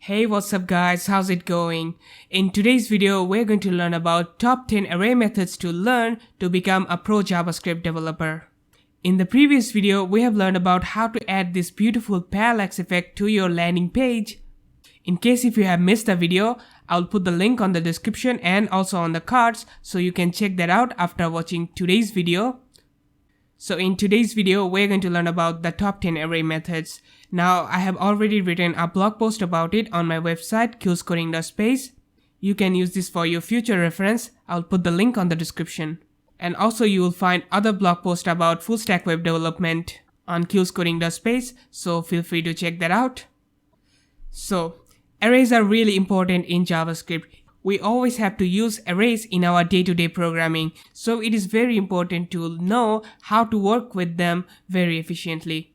Hey, what's up guys, how's it going? In today's video, we're going to learn about top 10 array methods to learn to become a pro JavaScript developer. In the previous video, we have learned about how to add this beautiful parallax effect to your landing page. In case if you have missed the video, I'll put the link on the description and also on the cards so you can check that out after watching today's video. So in today's video, we're going to learn about the top 10 array methods. Now, I have already written a blog post about it on my website, qscoding.space. You can use this for your future reference. I'll put the link on the description. And also you will find other blog posts about full stack web development on qscoding.space, so feel free to check that out. So, arrays are really important in JavaScript. We always have to use arrays in our day-to-day programming, so it is very important to know how to work with them very efficiently.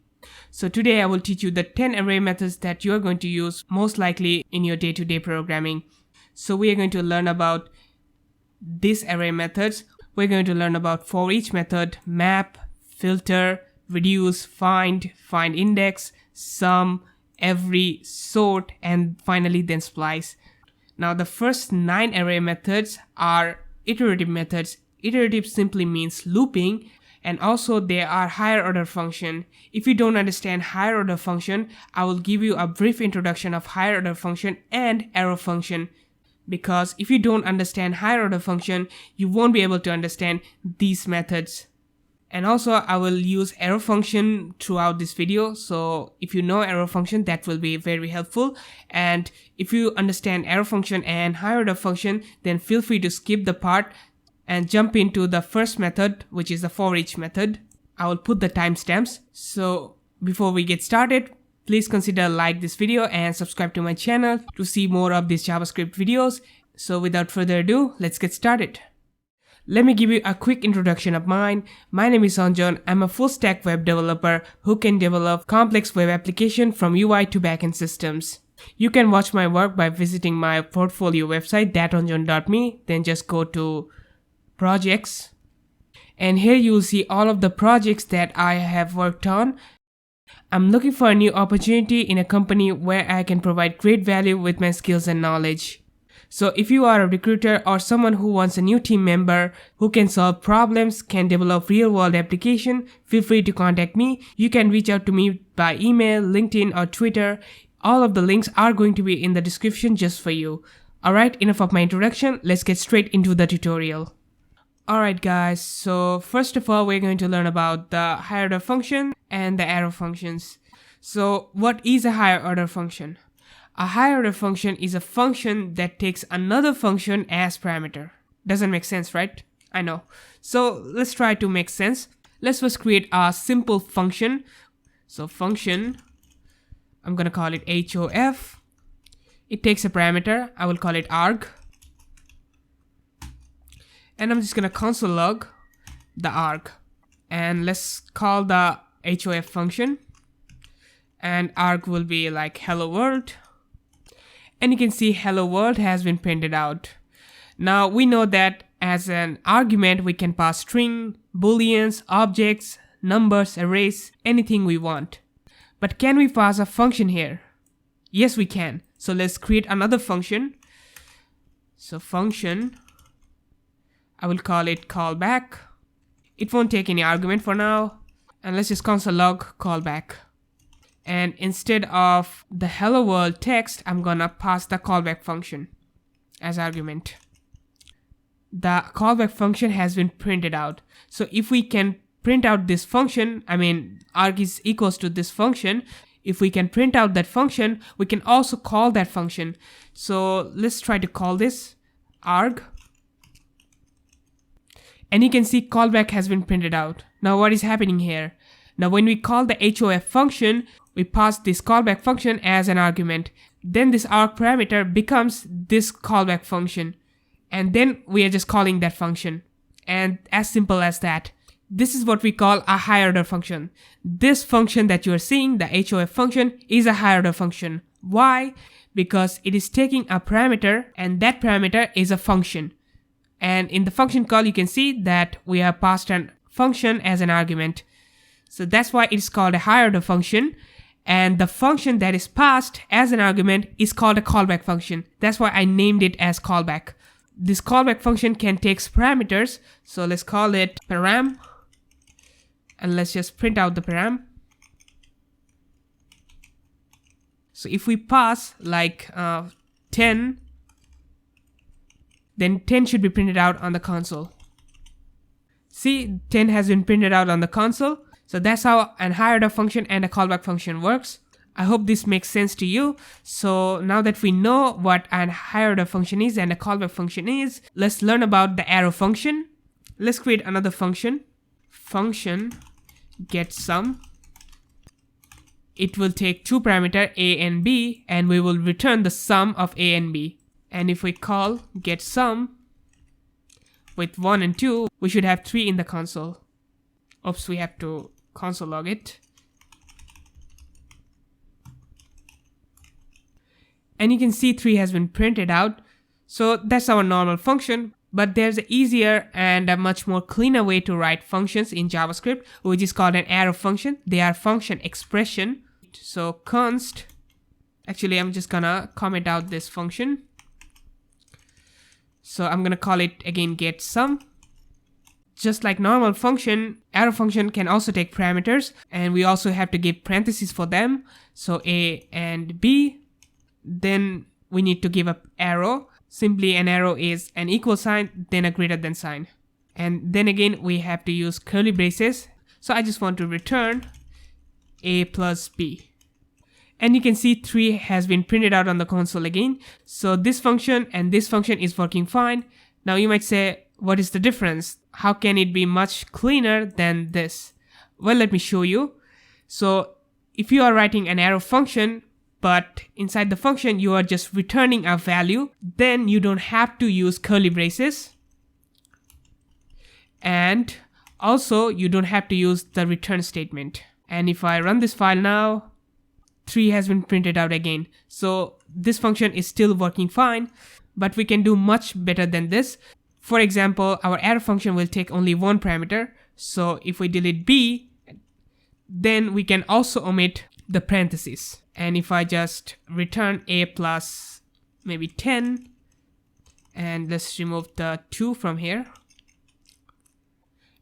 So today I will teach you the 10 array methods that you are going to use most likely in your day-to-day programming. So we are going to learn about these array methods. We're going to learn about forEach method, map, filter, reduce, findIndex, sum, every, sort, and finally then splice. Now the first 9 array methods are iterative methods. Iterative simply means looping, and also they are higher order function. If you don't understand higher order function, I will give you a brief introduction of higher order function and arrow function. Because if you don't understand higher order function, you won't be able to understand these methods. And also I will use arrow function throughout this video, so if you know arrow function, that will be very helpful. And if you understand arrow function and higher order function, then feel free to skip the part and jump into the first method, which is the forEach method. I will put the timestamps. So before we get started, please consider like this video and subscribe to my channel to see more of these JavaScript videos. So without further ado, let's get started. Let me give you a quick introduction of mine. My name is Anjan. I'm a full stack web developer who can develop complex web applications from UI to backend systems. You can watch my work by visiting my portfolio website thatanjan.me, then just go to projects. And here you will see all of the projects that I have worked on. I'm looking for a new opportunity in a company where I can provide great value with my skills and knowledge. So if you are a recruiter or someone who wants a new team member who can solve problems, can develop real-world application, feel free to contact me. You can reach out to me by email, LinkedIn, or Twitter. All of the links are going to be in the description just for you. Alright, enough of my introduction. Let's get straight into the tutorial. Alright guys, so first of all, we're going to learn about the higher order function and the arrow functions. So what is a higher order function? A higher order function is a function that takes another function as parameter. Doesn't make sense, right? I know. So let's try to make sense. Let's first create a simple function. So function, I'm gonna call it HOF. It takes a parameter. I will call it arg. And I'm just gonna console log the arg. And let's call the HOF function. And arg will be like hello world. And you can see hello world has been printed out. Now we know that as an argument we can pass string, booleans, objects, numbers, arrays, anything we want. But can we pass a function here? Yes, we can. So let's create another function. So function, I will call it callback. It won't take any argument for now. And let's just console log callback. And instead of the hello world text, I'm gonna pass the callback function as argument. The callback function has been printed out. So if we can print out this function, arg is equals to this function. If we can print out that function, we can also call that function. So let's try to call this arg. And you can see callback has been printed out. Now what is happening here? Now when we call the HOF function, we pass this callback function as an argument. Then this arg parameter becomes this callback function. And then we are just calling that function. And as simple as that. This is what we call a higher order function. This function that you are seeing, the HOF function, is a higher order function. Why? Because it is taking a parameter and that parameter is a function. And in the function call, you can see that we have passed a function as an argument. So that's why it's called a higher order function. and the function that is passed as an argument is called a callback function. That's why I named it as callback. This callback function can take parameters, so let's call it param, and let's just print out the param. So if we pass like 10, then 10 should be printed out on the console. See, 10 has been printed out on the console. So that's how an higher order function and a callback function works. I hope this makes sense to you. So now that we know what an higher order function is and a callback function is, let's learn about the arrow function. Let's create another function. Function getSum. It will take two parameters a and b, and we will return the sum of a and b. And if we call getSum with 1 and 2, we should have 3 in the console. Oops, we have to console log it. And you can see 3 has been printed out. So that's our normal function, but there's an easier and a much more cleaner way to write functions in JavaScript, which is called an arrow function. They are function expression. So const, actually I'm just gonna comment out this function. So I'm gonna call it again getSum. Just like normal function, arrow function can also take parameters, and we also have to give parentheses for them. So a and b. Then we need to give a arrow. Simply an arrow is an equal sign, then a greater than sign. And then again, we have to use curly braces. So I just want to return a plus b. And you can see 3 has been printed out on the console again. So this function and this function is working fine. Now you might say, what is the difference? How can it be much cleaner than this? Well, let me show you. So if you are writing an arrow function, but inside the function you are just returning a value, then you don't have to use curly braces. And also you don't have to use the return statement. And if I run this file now, 3 has been printed out again. So this function is still working fine, but we can do much better than this. For example, our arrow function will take only one parameter. So if we delete b, then we can also omit the parentheses. And if I just return a plus maybe 10, and let's remove the 2 from here.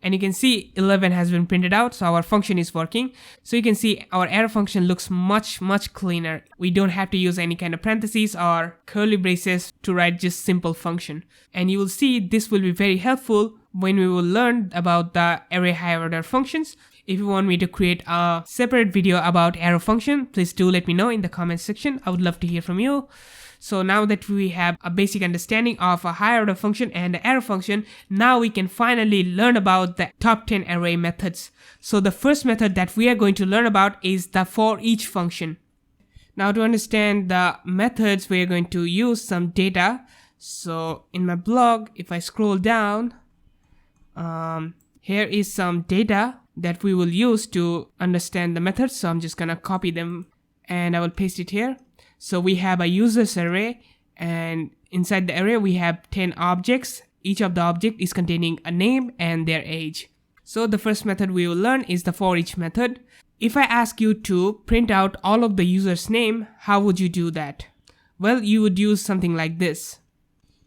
And you can see 11 has been printed out, so our function is working. So you can see our arrow function looks much cleaner. We don't have to use any kind of parentheses or curly braces to write just simple function. And you will see this will be very helpful when we will learn about the array higher order functions. If you want me to create a separate video about arrow function, please do let me know in the comment section. I would love to hear from you. So now that we have a basic understanding of a higher order function and the arrow function, now we can finally learn about the top 10 array methods. So the first method that we are going to learn about is the forEach function. Now to understand the methods, we are going to use some data. So in my blog, if I scroll down, here is some data that we will use to understand the methods. So I'm just gonna copy them and I will paste it here. So we have a users array, and inside the array we have 10 objects. Each of the object is containing a name and their age. So the first method we will learn is the forEach method. If I ask you to print out all of the users' name, how would you do that? Well, you would use something like this.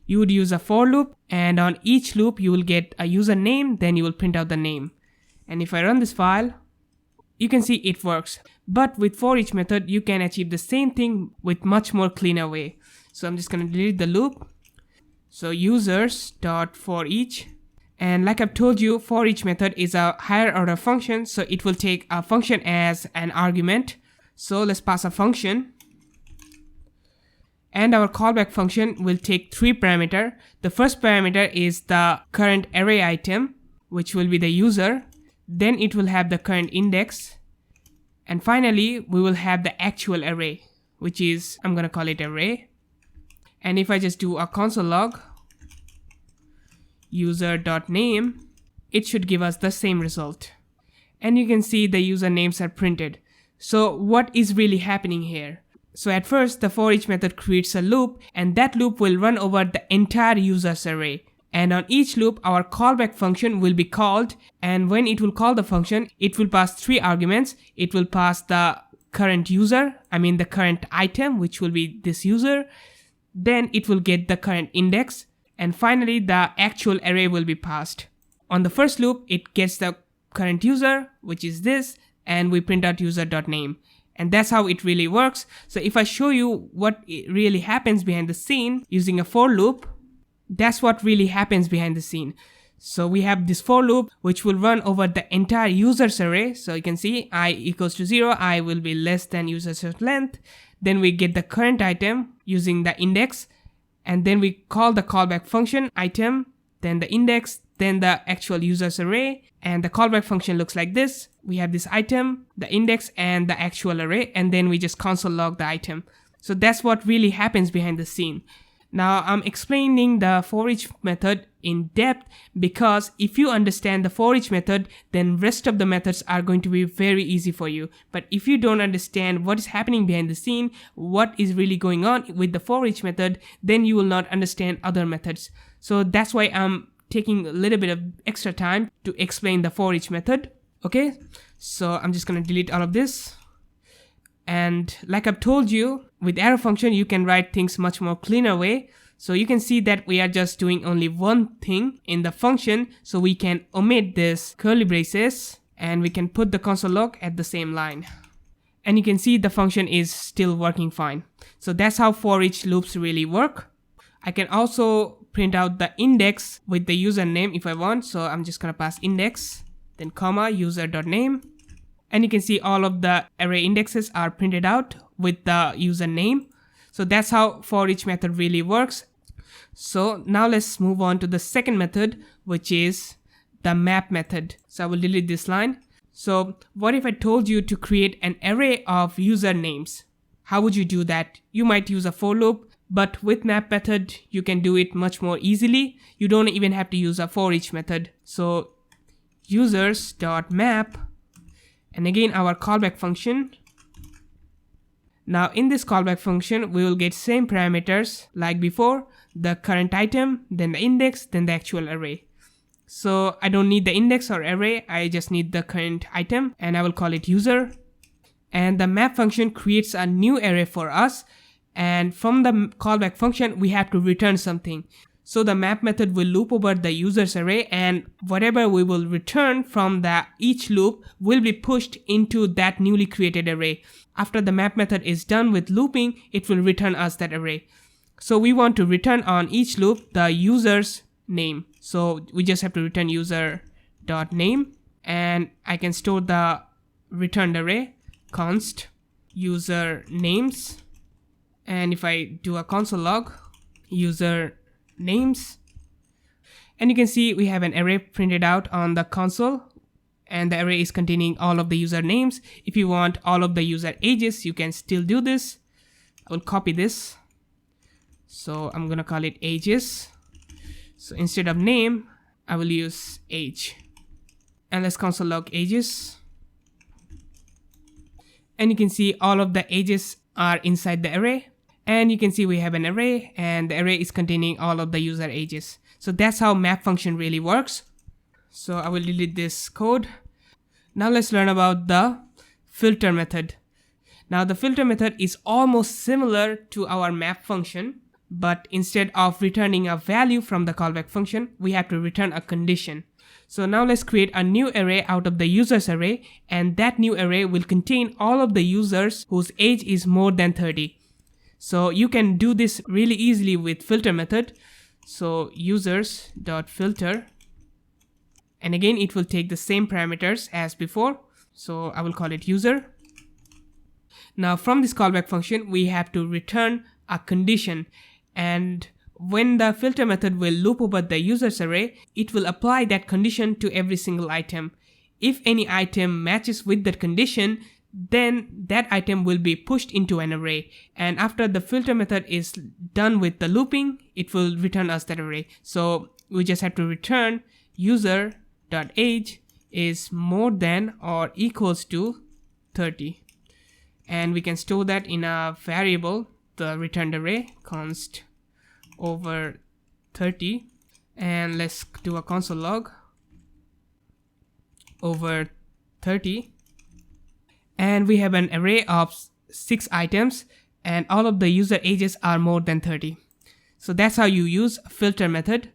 You would use a for loop, and on each loop you will get a user name, then you will print out the name. And if I run this file, you can see it works. But with forEach method, you can achieve the same thing with much more cleaner way. So I'm just going to delete the loop. So users.forEach. And like I've told you, forEach method is a higher order function. So it will take a function as an argument. So let's pass a function. And our callback function will take 3 parameters. The first parameter is the current array item, which will be the user. Then it will have the current index. And finally, we will have the actual array, which is, I'm going to call it array. And if I just do a console log, user.name, it should give us the same result. And you can see the user names are printed. So what is really happening here? So at first, the forEach method creates a loop, and that loop will run over the entire users array. And on each loop, our callback function will be called, and when it will call the function, it will pass 3 arguments. It will pass the current user, the current item, which will be this user. Then it will get the current index, and finally the actual array will be passed. On the first loop, it gets the current user, which is this, and we print out user.name. And that's how it really works. So if I show you what really happens behind the scene using a for loop, that's what really happens behind the scene. So we have this for loop which will run over the entire users array. So you can see I equals to 0, I will be less than user's length. Then we get the current item using the index, and then we call the callback function item, then the index, then the actual users array, and the callback function looks like this. We have this item, the index, and the actual array, and then we just console log the item. So that's what really happens behind the scene. Now I'm explaining the forEach method in depth because if you understand the forEach method, then rest of the methods are going to be very easy for you. But if you don't understand what is happening behind the scene, what is really going on with the forEach method, then you will not understand other methods. So that's why I'm taking a little bit of extra time to explain the forEach method. Okay, so I'm just going to delete all of this. And like I've told you, with arrow function, you can write things much more cleaner way. So you can see that we are just doing only one thing in the function. So we can omit this curly braces and we can put the console log at the same line. And you can see the function is still working fine. So that's how forEach loops really work. I can also print out the index with the username if I want. So I'm just going to pass index, then comma, user.name. And you can see all of the array indexes are printed out with the username. So that's how forEach method really works. So now let's move on to the second method, which is the map method. So I will delete this line. So what if I told you to create an array of usernames? How would you do that? You might use a for loop, but with map method, you can do it much more easily. You don't even have to use a forEach method. So users.map. And again, our callback function. Now in this callback function, we will get same parameters like before, the current item, then the index, then the actual array. So I don't need the index or array, I just need the current item, and I will call it user. And the map function creates a new array for us. And from the callback function, we have to return something. So the map method will loop over the users array, and whatever we will return from the each loop will be pushed into that newly created array. After the map method is done with looping, it will return us that array. So we want to return on each loop the user's name. So we just have to return user.name, and I can store the returned array const user names. And if I do a console log user names, and you can see we have an array printed out on the console, and the array is containing all of the user names. If you want all of the user ages, you can still do this. I will copy this, so I'm gonna call it ages. So instead of name, I will use age, and let's console log ages, and you can see all of the ages are inside the array. And you can see we have an array, and the array is containing all of the user ages. So that's how map function really works. So I will delete this code. Now let's learn about the filter method. Now the filter method is almost similar to our map function, but instead of returning a value from the callback function, we have to return a condition. So now let's create a new array out of the users array, and that new array will contain all of the users whose age is more than 30. So you can do this really easily with filter method. So users.filter, and again it will take the same parameters as before. So I will call it user. Now from this callback function, we have to return a condition, and when the filter method will loop over the users array, it will apply that condition to every single item. If any item matches with that condition, then that item will be pushed into an array, and after the filter method is done with the looping, it will return us that array. So we just have to return user.age is more than or equals to 30, and we can store that in a variable, the returned array const over 30, and let's do a console log over 30. and we have an array of 6 items, and all of the user ages are more than 30. So that's how you use a filter method.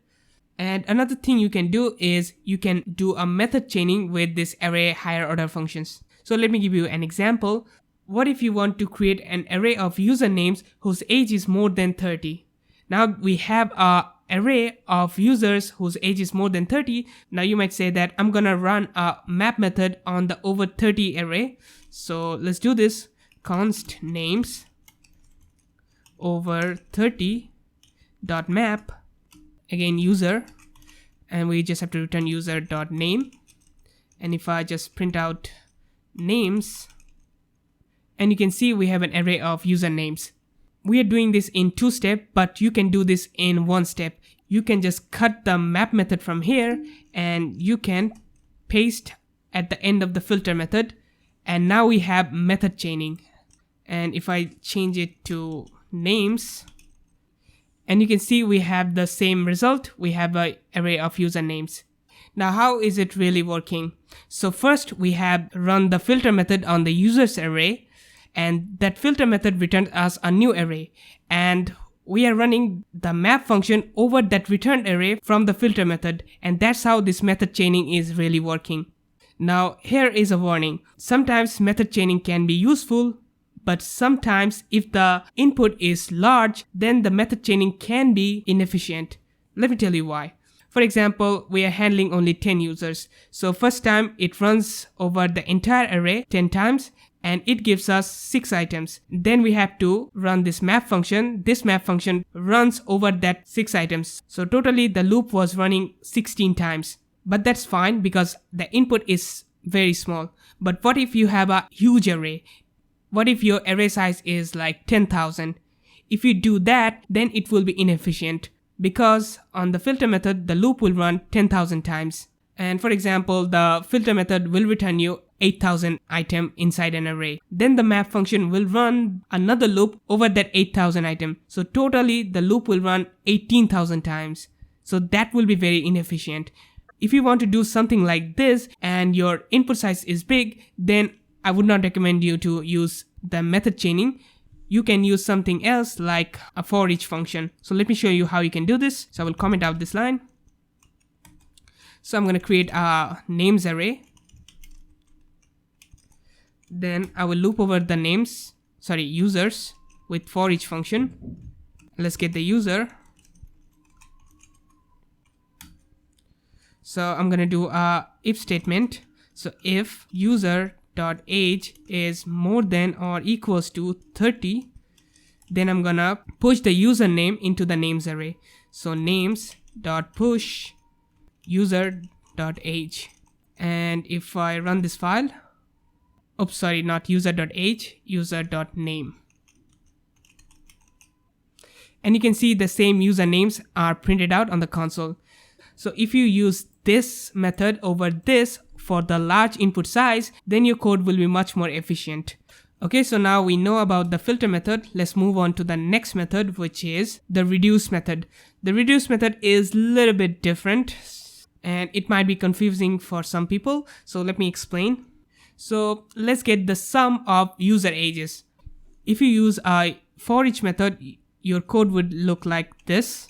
And another thing you can do is you can do a method chaining with this array higher order functions. So let me give you an example. What if you want to create an array of usernames whose age is more than 30? Now we have a array of users whose age is more than 30. Now you might say that I'm gonna run a map method on the over 30 array. So let's do this. Const names over 30 dot map, again user, and we just have to return user dot name. And if I just print out names, and you can see we have an array of usernames. We are doing this in 2 steps, but you can do this in 1 step. You can just cut the map method from here and you can paste at the end of the filter method, and now we have method chaining. And if I change it to names, and you can see we have the same result. We have an array of usernames. Now how is it really working? So first we have run the filter method on the users array, and that filter method returns us a new array, and we are running the map function over that returned array from the filter method, and that's how this method chaining is really working. Now here is a warning. Sometimes method chaining can be useful, but sometimes if the input is large, then the method chaining can be inefficient. Let me tell you why. For example, we are handling only 10 users. So first time it runs over the entire array 10 times, and it gives us 6 items. Then we have to run this map function. This map function runs over that 6 items. So totally the loop was running 16 times. But that's fine because the input is very small. But what if you have a huge array? What if your array size is like 10,000? If you do that, then it will be inefficient because on the filter method, the loop will run 10,000 times. And for example, the filter method will return you 8,000 item inside an array. Then the map function will run another loop over that 8,000 item. So totally the loop will run 18,000 times. So that will be very inefficient. If you want to do something like this and your input size is big, then I would not recommend you to use the method chaining. You can use something else like a forEach function. So let me show you how you can do this. So I will comment out this line. So I'm going to create a names array. Then I will loop over the users with forEach function. Let's get the user. So I'm going to do a if statement. So if user.age is more than or equals to 30, then I'm gonna push the username into the names array. So names.push user.age. And if I run this file, oops, sorry, not user.age, user.name. And you can see the same usernames are printed out on the console. So if you use this method over this for the large input size, then your code will be much more efficient. Okay, so now we know about the filter method. Let's move on to the next method, which is the reduce method. The reduce method is a little bit different and it might be confusing for some people. So let me explain. So let's get the sum of user ages. If you use a forEach method, your code would look like this,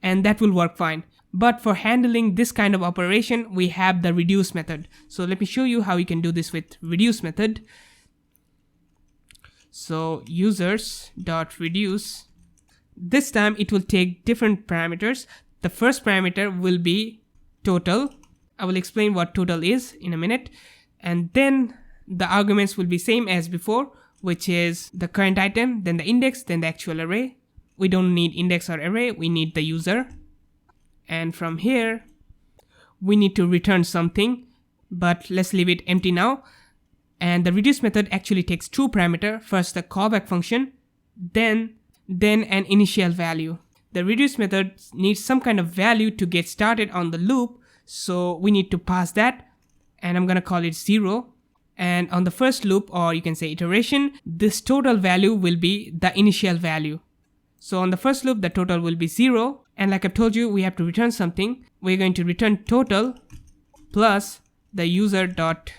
and that will work fine. But for handling this kind of operation, we have the reduce method. So let me show you how you can do this with reduce method. So users.reduce. This time it will take different parameters. The first parameter will be total. I will explain what total is in a minute. And then the arguments will be same as before, which is the current item, then the index, then the actual array. We don't need index or array, we need the user. And from here, we need to return something, but let's leave it empty now. And the reduce method actually takes 2 parameters. First the callback function, then an initial value. The reduce method needs some kind of value to get started on the loop, so we need to pass that, and I'm gonna call it 0. And on the first loop, or you can say iteration, this total value will be the initial value. So on the first loop, the total will be 0. And like I've told you, we have to return something. We're going to return total plus the user.age.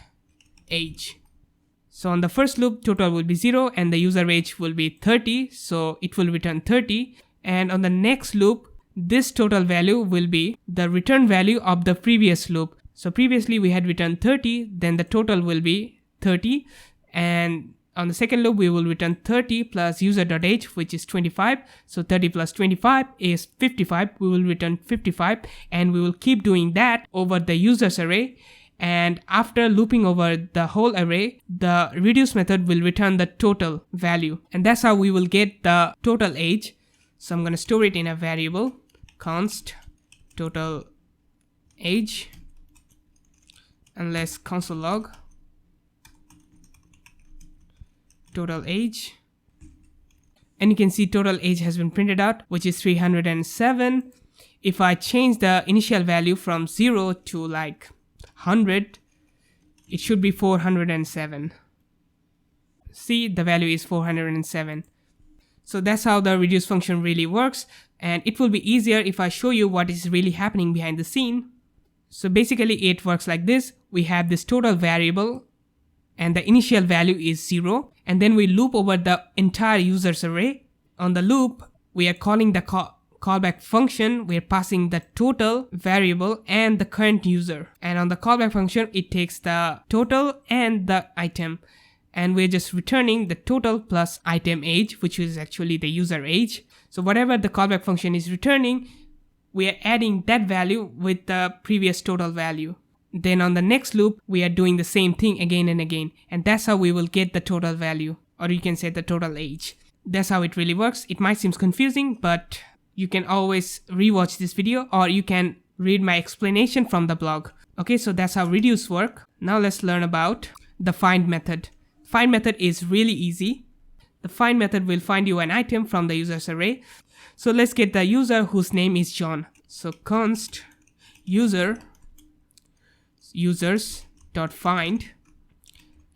So on the first loop, total will be 0 and the user age will be 30. So it will return 30. And on the next loop, this total value will be the return value of the previous loop. So previously we had returned 30, then the total will be 30. And on the second loop, we will return 30 plus user.age, which is 25. So 30 plus 25 is 55. We will return 55 and we will keep doing that over the users array. And after looping over the whole array, the reduce method will return the total value. And that's how we will get the total age. So I'm going to store it in a variable, const total age, and let's console log total age. And you can see total age has been printed out, which is 307. If I change the initial value from 0 to like 100, it should be 407. See, the value is 407. So that's how the reduce function really works, and it will be easier if I show you what is really happening behind the scene. So basically it works like this. We have this total variable and the initial value is 0, and then we loop over the entire users array. On the loop, we are calling the callback function. We're passing the total variable and the current user, and on the callback function it takes the total and the item, and we're just returning the total plus item age, which is actually the user age. So whatever the callback function is returning, we are adding that value with the previous total value. Then on the next loop, we are doing the same thing again and again, and that's how we will get the total value, or you can say the total age. That's how it really works. It might seem confusing, but you can always rewatch this video, or you can read my explanation from the blog. Okay, so that's how reduce work. Now let's learn about the find method. Find method is really easy. The find method will find you an item from the users array. So let's get the user whose name is John. So const users.find,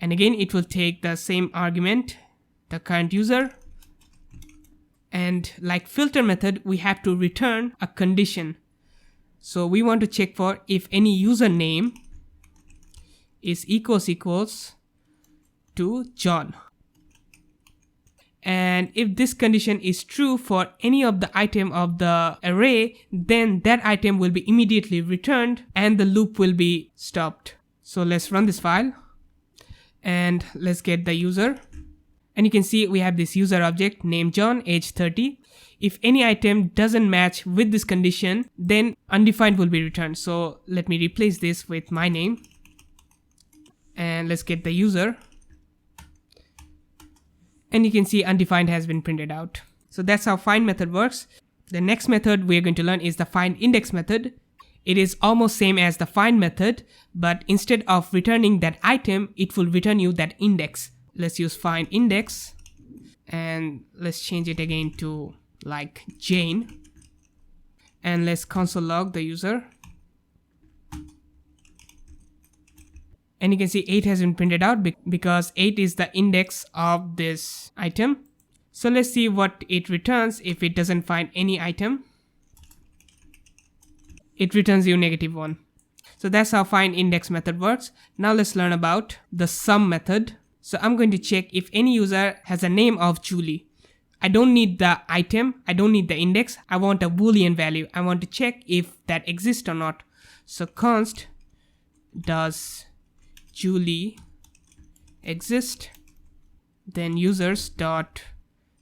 and again it will take the same argument, the current user, and like filter method we have to return a condition. So we want to check for if any username is equals to John, and if this condition is true for any of the item of the array, then that item will be immediately returned and the loop will be stopped. So let's run this file and let's get the user, and you can see we have this user object named John, age 30. If any item doesn't match with this condition, then undefined will be returned. So let me replace this with my name, and let's get the user. And you can see undefined has been printed out. So that's how find method works. The next method we're going to learn is the findIndex method. It is almost same as the find method, but instead of returning that item, it will return you that index. Let's use findIndex, and let's change it again to like Jane, and let's console log the user. And you can see 8 has been printed out because 8 is the index of this item. So let's see what it returns if it doesn't find any item. It returns you -1. So that's how findIndex method works. Now let's learn about the sum method. So I'm going to check if any user has a name of Julie. I don't need the item, I don't need the index, I want a boolean value. I want to check if that exists or not. So const does Julie exist, then users dot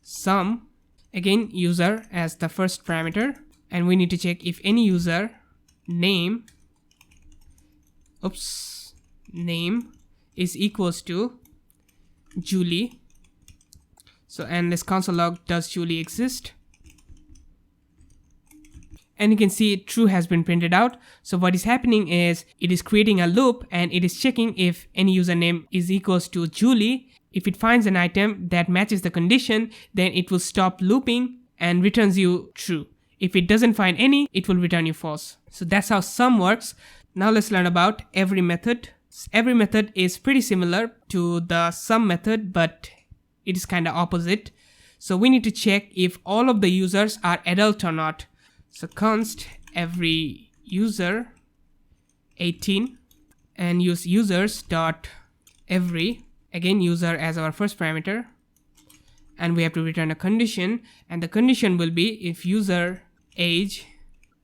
sum, again user as the first parameter, and we need to check if any user name is equals to Julie. So and let's console log does Julie exist, and you can see true has been printed out. So what is happening is it is creating a loop and it is checking if any username is equals to Julie. If it finds an item that matches the condition, then it will stop looping and returns you true. If it doesn't find any, it will return you false. So that's how sum works. Now let's learn about every method. Every method is pretty similar to the sum method, but it is kind of opposite. So we need to check if all of the users are adult or not. So const every user 18 and use users dot every again user as our first parameter, and we have to return a condition, and the condition will be if user age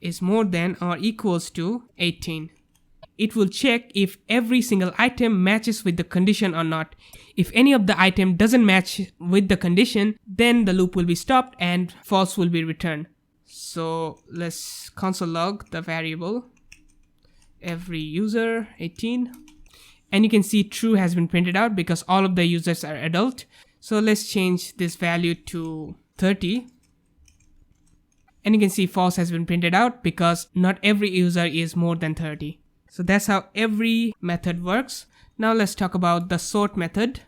is more than or equals to 18. It will check if every single item matches with the condition or not. If any of the item doesn't match with the condition, then the loop will be stopped and false will be returned. So let's console log the variable every user 18, and you can see true has been printed out because all of the users are adult. So let's change this value to 30, and you can see false has been printed out because not every user is more than 30. So that's how every method works. Now let's talk about the sort method,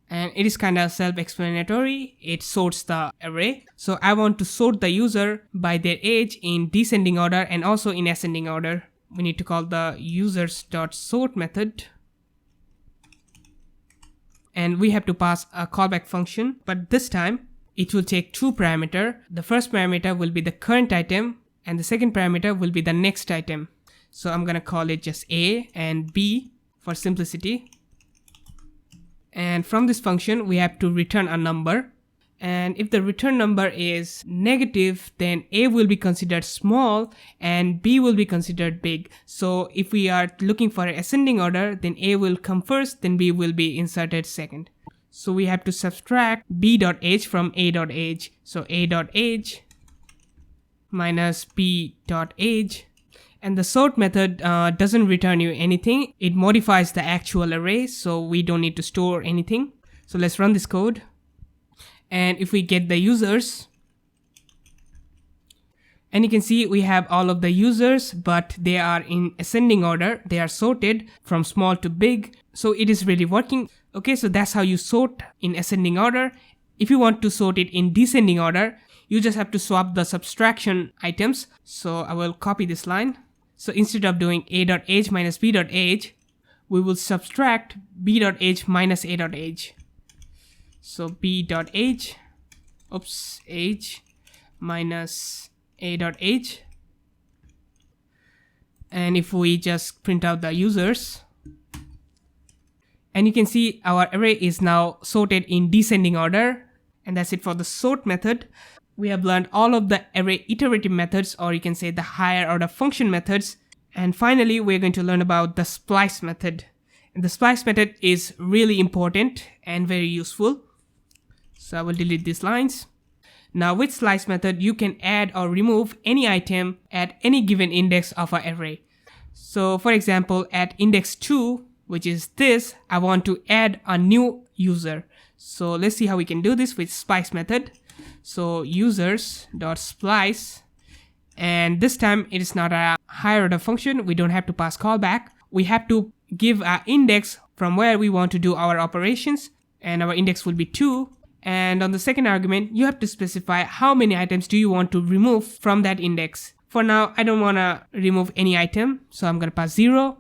and it is kind of self-explanatory. It sorts the array. So I want to sort the user by their age in descending order and also in ascending order. We need to call the users.sort method, and we have to pass a callback function, but this time it will take two parameters. The first parameter will be the current item and the second parameter will be the next item. So I'm gonna call it just A and B for simplicity. And from this function we have to return a number, and if the return number is negative, then A will be considered small and B will be considered big. So if we are looking for an ascending order, then A will come first, then B will be inserted second. So we have to subtract B.age from A.age. So A.age minus B.age. And the sort method doesn't return you anything. It modifies the actual array, so we don't need to store anything. So let's run this code. And if we get the users, and you can see we have all of the users, but they are in ascending order. They are sorted from small to big. So it is really working. Okay, so that's how you sort in ascending order. If you want to sort it in descending order, you just have to swap the subtraction items. So I will copy this line. So instead of doing A.age minus B.age, we will subtract B.age minus A.age. So B.age, age minus A.age. And if we just print out the users, and you can see our array is now sorted in descending order. And that's it for the sort method. We have learned all of the array iterative methods, or you can say the higher order function methods. And finally, we're going to learn about the splice method. And the splice method is really important and very useful. So I will delete these lines. Now with splice method, you can add or remove any item at any given index of an array. So for example, at index 2, which is this, I want to add a new user. So let's see how we can do this with splice method. So users.splice, and this time it is not a higher order function. We don't have to pass callback. We have to give an index from where we want to do our operations, and our index will be 2. And on the second argument, you have to specify how many items do you want to remove from that index. For now, I don't want to remove any item, so I'm going to pass 0.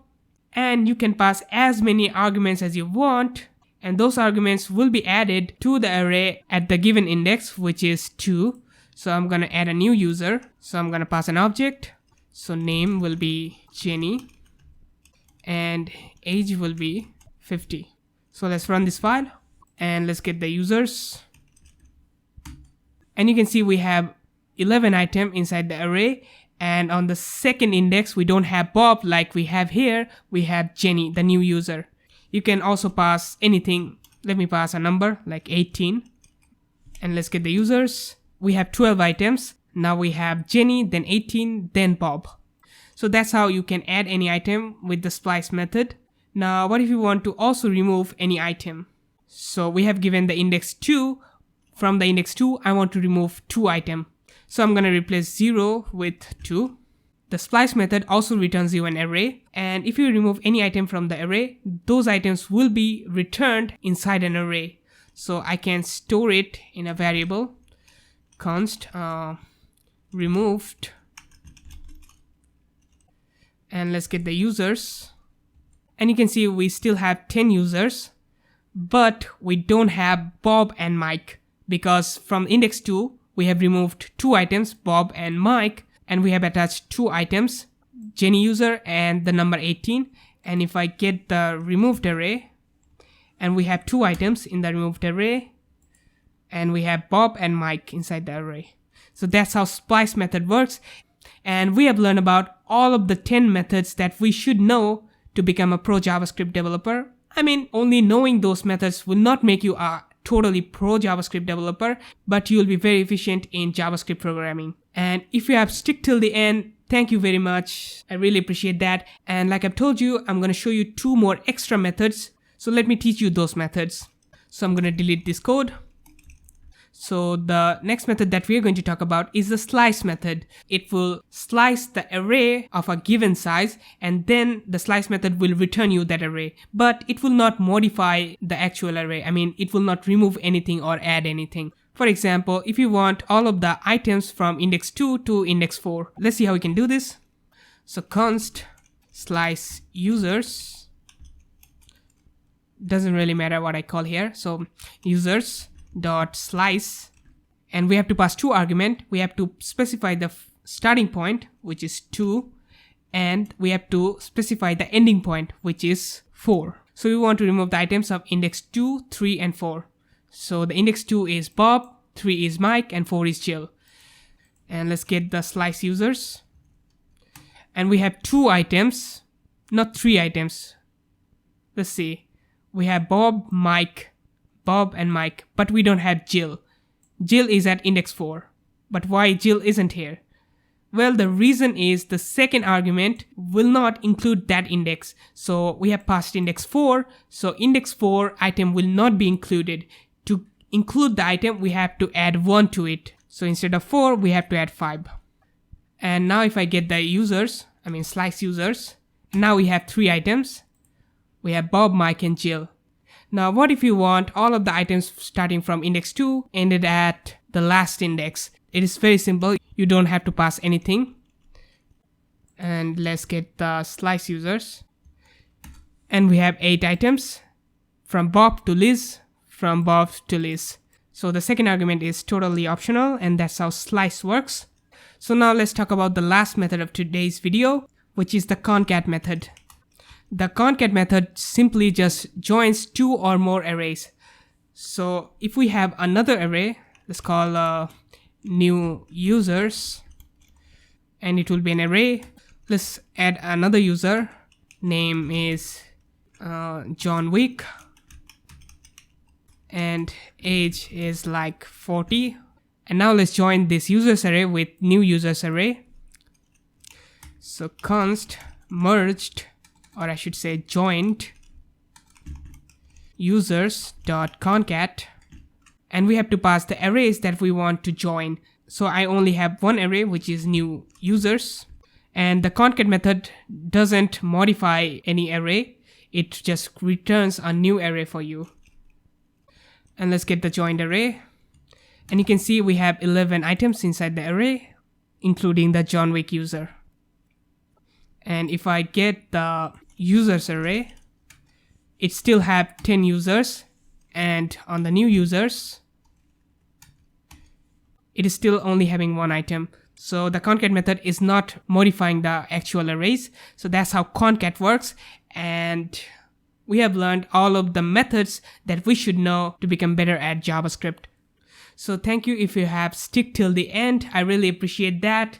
And you can pass as many arguments as you want, and those arguments will be added to the array at the given index, which is 2. So I'm going to add a new user. So I'm going to pass an object. So name will be Jenny and age will be 50. So let's run this file and let's get the users. And you can see we have 11 items inside the array, and on the second index we don't have Bob like we have here. We have Jenny, the new user. You can also pass anything. Let me pass a number like 18, and let's get the users. We have 12 items. Now we have Jenny, then 18, then Bob. So that's how you can add any item with the splice method. Now what if you want to also remove any item? So we have given the index 2. From the index 2, I want to remove 2 items. So I'm going to replace 0 with 2. The splice method also returns you an array, and if you remove any item from the array, those items will be returned inside an array. So I can store it in a variable const removed, and let's get the users. And you can see we still have 10 users, but we don't have Bob and Mike, because from index 2 we have removed 2 items, Bob and Mike, and we have attached 2 items, Jenny user and the number 18. And if I get the removed array and we have 2 items in the removed array, and we have Bob and Mike inside the array. So that's how splice method works, and we have learned about all of the 10 methods that we should know to become a pro JavaScript developer. I mean, only knowing those methods will not make you a totally pro JavaScript developer, but you will be very efficient in JavaScript programming. And if you have stuck till the end, thank you very much. I really appreciate that. And like I've told you, I'm going to show you 2 more extra methods. So let me teach you those methods. So I'm going to delete this code. So the next method that we are going to talk about is the slice method. It will slice the array of a given size, and then the slice method will return you that array. But it will not modify the actual array. I mean, it will not remove anything or add anything. For example, if you want all of the items from index 2 to index 4, let's see how we can do this. So const slice users, doesn't really matter what I call here. So users dot slice, and we have to pass 2 arguments. We have to specify the starting point, which is 2, and we have to specify the ending point, which is 4. So we want to remove the items of index 2, 3, and 4. So the index 2 is Bob, 3 is Mike, and 4 is Jill. And let's get the slice users. And we have 2 items, not 3 items. Let's see. We have Bob and Mike, but we don't have Jill. Jill is at index 4. But why Jill isn't here? Well, the reason is the second argument will not include that index. So we have passed index 4. So index 4 item will not be included. To include the item, we have to add 1 to it. So instead of 4, we have to add 5. And now if I get the users, I mean slice users, now we have 3 items. We have Bob, Mike, and Jill. Now what if you want all of the items starting from index 2 ended at the last index? It is very simple. You don't have to pass anything. And let's get the slice users. And we have 8 items from Bob to Liz, from Bob to Liz. So the second argument is totally optional, and that's how slice works. So now let's talk about the last method of today's video, which is the concat method. The concat method simply just joins 2 or more arrays. So if we have another array, let's call new users, and it will be an array. Let's add another user. Name is John Wick, and age is like 40. And now let's join this users array with new users array. So const merged, or I should say joined, users.concat, and we have to pass the arrays that we want to join. So I only have one array, which is new users, and the concat method doesn't modify any array. It just returns a new array for you. And let's get the joined array, and you can see we have 11 items inside the array, including the John Wick user. And if I get the users array, it still have 10 users, and on the new users it is still only having 1 item. So the concat method is not modifying the actual arrays. So that's how concat works, and we have learned all of the methods that we should know to become better at JavaScript. So thank you if you have stuck till the end. I really appreciate that.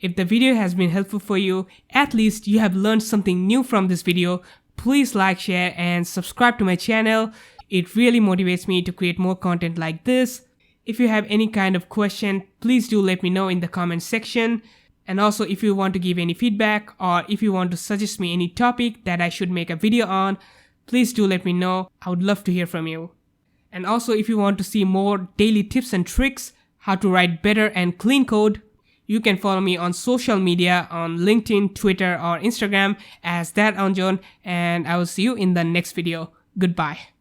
If the video has been helpful for you, at least you have learned something new from this video, please like, share, and subscribe to my channel. It really motivates me to create more content like this. If you have any kind of question, please do let me know in the comment section. And also if you want to give any feedback, or if you want to suggest me any topic that I should make a video on, please do let me know. I would love to hear from you. And also if you want to see more daily tips and tricks, how to write better and clean code, you can follow me on social media on LinkedIn, Twitter, or Instagram as thatanjon, and I will see you in the next video. Goodbye.